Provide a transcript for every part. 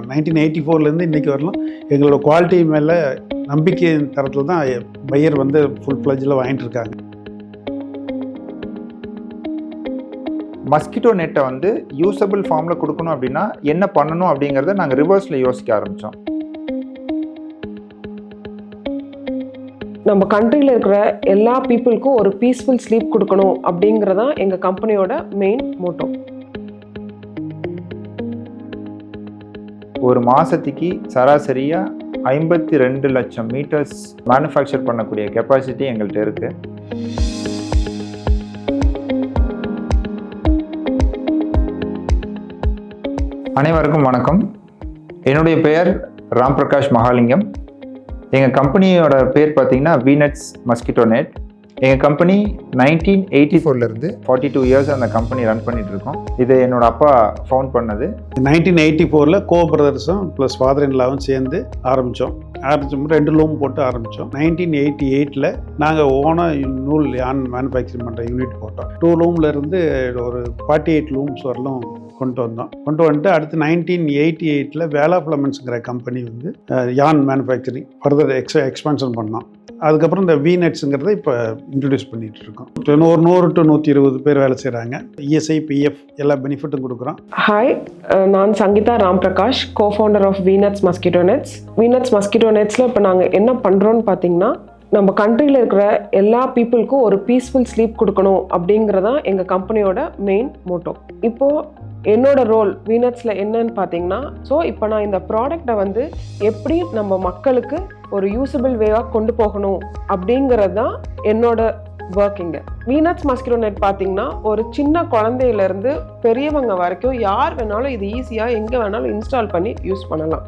1984 இன்றைக்கி வரலாம் எங்களோட குவாலிட்டி மேலே நம்பிக்கை தரத்தில் தான் பையர் ஃபுல் ஃப்ளஜில் வாங்கிட்டு இருக்காங்க. மஸ்கிட்டோ நெட்டை யூசபிள் ஃபார்மில் கொடுக்கணும் அப்படின்னா என்ன பண்ணணும் அப்படிங்கிறத நாங்கள் ரிவர்ஸில் யோசிக்க ஆரம்பித்தோம். நம்ம கண்ட்ரியில் இருக்கிற எல்லா பீப்புளுக்கும் ஒரு பீஸ்ஃபுல் ஸ்லீப் கொடுக்கணும் அப்படிங்கிறதான் எங்கள் கம்பெனியோட மெயின் மோட்டோ. ஒரு மாதத்துக்கு சராசரியாக 52 லட்சம் மீட்டர்ஸ் மேனுஃபேக்சர் பண்ணக்கூடிய கெப்பாசிட்டி எங்கள்கிட்ட இருக்குது. அனைவருக்கும் வணக்கம். என்னுடைய பெயர் ராம் பிரகாஷ் மகாலிங்கம். எங்கள் கம்பெனியோட பேர் பார்த்தீங்கன்னா வீனட்ஸ் மஸ்கிட்டோ நெட். எங்கள் கம்பெனி 1984 42 இயர்ஸ் அந்த கம்பெனி ரன் பண்ணிட்டு இருக்கோம். இது என்னோட அப்பா ஃபவுண்ட் பண்ணது. 1984 கோ பிரதர்ஸும் ப்ளஸ் ஃபாதர் இன் லாவும் சேர்ந்து ஆரம்பித்தோம். 2 லூம் போட்டு ஆரம்பித்தோம். 1988 நாங்கள் ஓனாக நூல் யான் மேனுஃபேக்சரிங் பண்ணுற யூனிட் போட்டோம். 2 லூம்லேருந்து ஒரு 48 லூம்ஸ் வரலும் கொண்டு வந்துட்டு அடுத்து 1988 வேலா ஃபிலமெண்ட்ஸுங்கிற கம்பெனி யான் மேனுஃபேக்சரிங் ஃபர்தர் எக்ஸ்பான்ஷன் பண்ணோம். அதுக்கப்புறம் இந்த வீநெட்ஸுங்கிறத இப்போ இன்ட்ரடியூஸ் பண்ணிகிட்டு இருக்கோம். 100 to 120 பேர் வேலை செய்கிறாங்க. இஎஸ்ஐ, பிஎஃப் எல்லா பெனிஃபிட்டும் கொடுக்குறோம். ஹாய், நான் Sangeetha Ram Prakash, cofounder of Vnets mosquito nets. Vnets mosquito நெட்ஸில் இப்போ நாங்கள் என்ன பண்ணுறோன்னு பார்த்தீங்கன்னா, நம்ம கண்ட்ரியில் இருக்கிற எல்லா பீப்புளுக்கும் ஒரு பீஸ்ஃபுல் ஸ்லீப் கொடுக்கணும் அப்படிங்கிறதான் எங்கள் கம்பெனியோட மெயின் மோட்டோ. இப்போது என்னோட ரோல் வீனட்ஸில் என்னன்னு பார்த்தீங்கன்னா, இப்போ நான் இந்த ப்ராடக்டை எப்படி நம்ம மக்களுக்கு ஒரு யூசபிள் வேவாக கொண்டு போகணும் அப்படிங்கிறது தான் என்னோட ஒர்க்கிங்க. வீனட்ஸ் மஸ்கிட்டோ நெட் பார்த்தீங்கன்னா, ஒரு சின்ன குழந்தையிலேருந்து பெரியவங்க வரைக்கும் யார் வேணாலும் இது ஈஸியாக எங்கே வேணாலும் இன்ஸ்டால் பண்ணி யூஸ் பண்ணலாம்.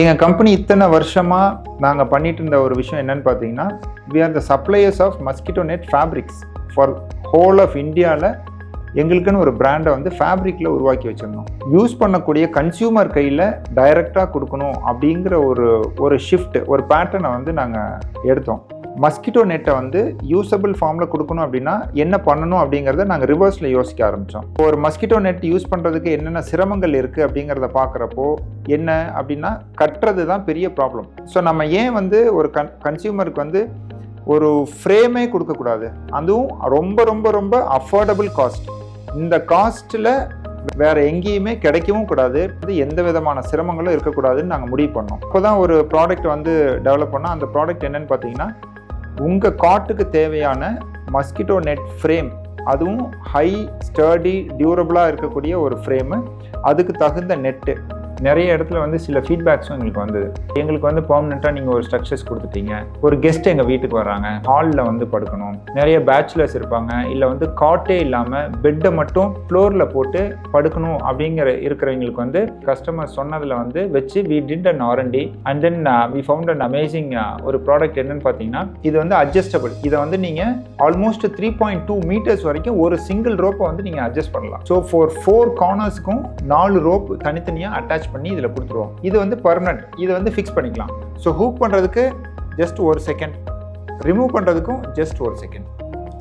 எங்கள் கம்பெனி இத்தனை வருஷமாக நாங்கள் பண்ணிட்டு இருந்த ஒரு விஷயம் என்னன்னு பார்த்தீங்கன்னா, we are the suppliers of mosquito net fabrics for whole of இந்தியாவில். எங்களுக்குன்னு ஒரு பிராண்டை ஃபேப்ரிக்கில் உருவாக்கி வச்சுருந்தோம். யூஸ் பண்ணக்கூடிய கன்சியூமர் கையில் டைரெக்டாக கொடுக்கணும் அப்படிங்கிற ஒரு ஷிஃப்ட், ஒரு பேட்டர்னை நாங்கள் எடுத்தோம். மஸ்கிட்டோ நெட்டை யூசபிள் ஃபார்மில் கொடுக்கணும் அப்படின்னா என்ன பண்ணணும் அப்படிங்கிறத நாங்கள் ரிவர்ஸில் யோசிக்க ஆரம்பித்தோம். ஒரு மஸ்கிட்டோ நெட் யூஸ் பண்ணுறதுக்கு என்னென்ன சிரமங்கள் இருக்குது அப்படிங்கிறத பார்க்குறப்போ என்ன அப்படின்னா, கட்டுறது தான் பெரிய ப்ராப்ளம். ஸோ நம்ம ஏன் ஒரு கன்சியூமருக்கு ஒரு ஃப்ரேமே கொடுக்கக்கூடாது, அதுவும் ரொம்ப ரொம்ப ரொம்ப அஃபோர்டபுள் காஸ்ட். இந்த காஸ்ட்டில் வேறு எங்கேயுமே கிடைக்கவும் கூடாது, எந்த விதமான சிரமங்களும் இருக்கக்கூடாதுன்னு நாங்கள் முடிவு பண்ணோம். இப்போ தான் ஒரு ப்ராடக்ட் டெவலப் பண்ணோம். அந்த ப்ராடக்ட் என்னன்னு பார்த்தீங்கன்னா, உங்கள் காட்டுக்கு தேவையான மஸ்கிட்டோ நெட் ஃப்ரேம், அதுவும் ஹை ஸ்டர்டி டியூரபிளாக இருக்கக்கூடிய ஒரு ஃப்ரேமு, அதுக்கு தகுந்த நெட்டு. நிறைய இடத்துல சில ஃபீட்பேக்ஸும் எங்களுக்கு பெர்மனெண்ட்டாக நீங்கள் ஒரு ஸ்ட்ரக்சர்ஸ் கொடுத்துட்டீங்க, ஒரு கெஸ்ட் எங்கள் வீட்டுக்கு வராங்க, ஹாலில் படுக்கணும், நிறைய பேச்சுலர்ஸ் இருப்பாங்க, இல்லை காட்டே இல்லாமல் பெட்டை மட்டும் ஃப்ளோரில் போட்டு படுக்கணும் இருக்கிறவங்களுக்கு கஸ்டமர் சொன்னதில் வச்சு we did an R&D and then we found an amazing ஒரு ப்ராடக்ட் என்னன்னு பார்த்தீங்கன்னா, இது அட்ஜஸ்டபிள். இதை நீங்கள் ஆல்மோஸ்ட் 3.2 மீட்டர்ஸ் வரைக்கும் ஒரு சிங்கிள் ரோப்பை நீங்கள் அட்ஜஸ்ட் பண்ணலாம். ஸோ 4 கார்னர்ஸ்க்கும் 4 ரோப் தனித்தனியாக அட்டாச் பண்ணி இதில் கொடுத்துருவோம். இது பர்மனன்ட், இதை ஃபிக்ஸ் பண்ணிக்கலாம். ஸோ ஹூக் பண்ணுறதுக்கு ஜஸ்ட் 1 செகண்ட், ரிமூவ் பண்ணுறதுக்கும் ஜஸ்ட் 1 செகண்ட்.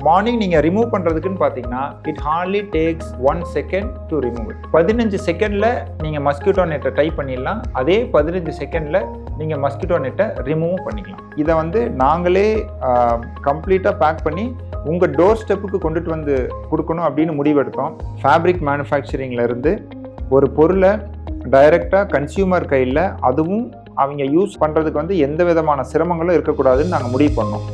மார்னிங் நீங்கள் ரிமூவ் பண்ணுறதுக்குன்னு பார்த்தீங்கன்னா, it hardly takes 1 second to remove it. 15 செகண்டில் நீங்கள் மஸ்கிட்டோ நெட்டை டைப் பண்ணிடலாம். அதே 15 செகண்டில் நீங்கள் மஸ்கிட்டோ நெட்டை ரிமூவ் பண்ணிக்கலாம். இதை நாங்களே கம்ப்ளீட்டாக பேக் பண்ணி உங்கள் டோர் ஸ்டெப்புக்கு கொண்டுட்டு கொடுக்கணும் அப்படின்னு முடிவெடுத்தோம். ஃபேப்ரிக் மேனுஃபேக்சரிங்லேருந்து ஒரு பொருளை டைரெக்டாக கன்சியூமர் கையில், அதுவும் அவங்க யூஸ் பண்ணுறதுக்கு எந்த விதமான சிரமங்களும் இருக்கக்கூடாதுன்னு நாங்கள் முடிவு பண்ணோம்.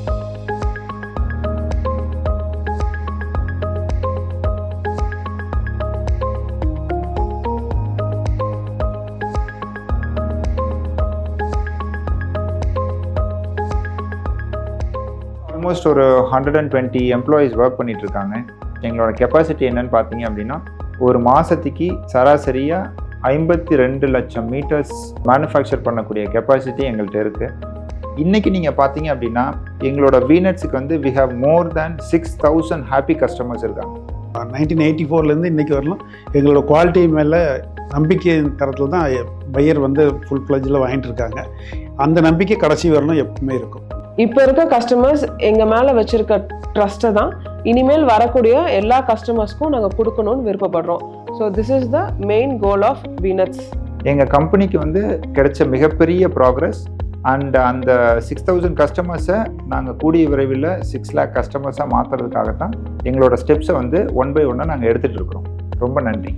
ஆல்மோஸ்ட் ஒரு 120 எம்ப்ளாயீஸ் ஒர்க் பண்ணிட்டு இருக்காங்க. எங்களோட கெப்பாசிட்டி என்னன்னு பார்த்தீங்க அப்படின்னா, ஒரு மாதத்துக்கு சராசரியாக 52 லட்சம் மீட்டர்ஸ் மேனுஃபேக்சர் பண்ணக்கூடிய கெப்பாசிட்டி எங்கள்கிட்ட இருக்குது. இன்றைக்கி நீங்கள் பார்த்தீங்க அப்படின்னா, எங்களோட வீனட்ஸுக்கு we have more than 6,000 happy customers இருக்காங்க. 1984 இன்றைக்கி வரலாம் எங்களோட குவாலிட்டி மேலே நம்பிக்கை தரத்தில் தான் பையர் ஃபுல் ஃப்ளஜில் வாங்கிட்டு இருக்காங்க. அந்த நம்பிக்கை கடைசி வரணும் எப்பவுமே இருக்கும். இப்போ இருக்க கஸ்டமர்ஸ் எங்கள் மேலே வச்சுருக்க ட்ரஸ்ட்டை தான் இனிமேல் வரக்கூடிய எல்லா கஸ்டமர்ஸ்க்கும் நாங்கள் கொடுக்கணும்னு விருப்பப்படுறோம். So this is the main goal of Vnets எங்கள் கம்பெனிக்கு வந்து கிடைச்ச மிகப்பெரிய ப்ராக்ரஸ். அண்ட் அந்த 6,000 கஸ்டமர்ஸை நாங்கள் கூடிய விரைவில் 6 lakh கஸ்டமர்ஸாக மாற்றுறதுக்காகத்தான் எங்களோட ஸ்டெப்ஸை வந்து 1 by 1 நாங்கள் எடுத்துகிட்டு இருக்கிறோம். ரொம்ப நன்றி.